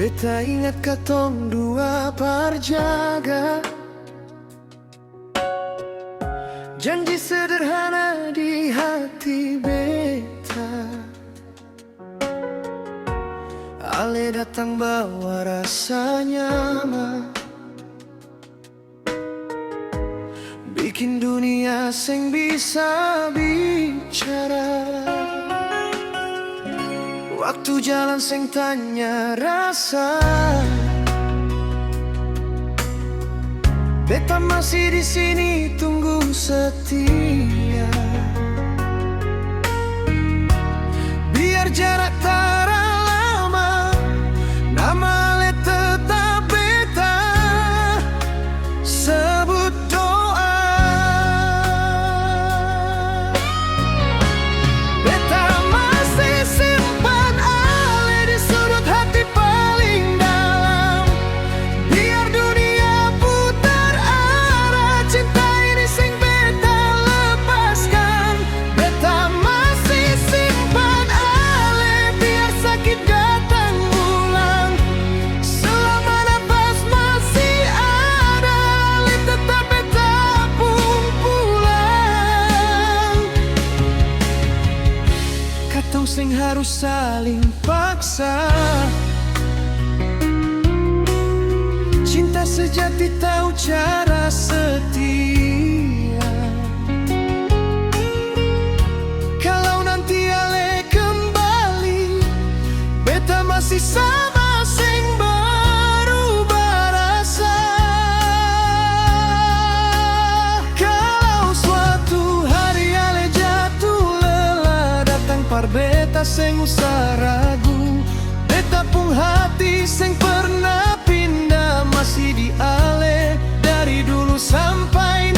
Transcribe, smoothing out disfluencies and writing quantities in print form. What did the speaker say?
Beta ingat katong dua parjaga, janji sederhana di hati beta. Ale datang bawa rasa nyaman, bikin dunia sing bisa bicara. Waktu jalan sing tanya rasa, beta masih di sini tunggu setia. Biar jarak terlalu lama, nama Ale tetap beta sebut doa. Beta masih simpan Ale di sudut hati paling dalam. Biar dunia putar arah, cinta ini sing beta lepaskan. Beta masih simpan Ale, biar sakit datang ulang. Selama nafas masih ada, Ale tetap beta pun pulang. Katong sing harus saling paksa, cinta sejati tahu cara setia. Kalau nanti Ale kembali, beta masih sama sing berubah rasa. Kalau suatu hari Ale jatuh lelah, datang par beta sing usah ragu. Beta pun hati sing pernah pindah masih di Ale dari dulu sampai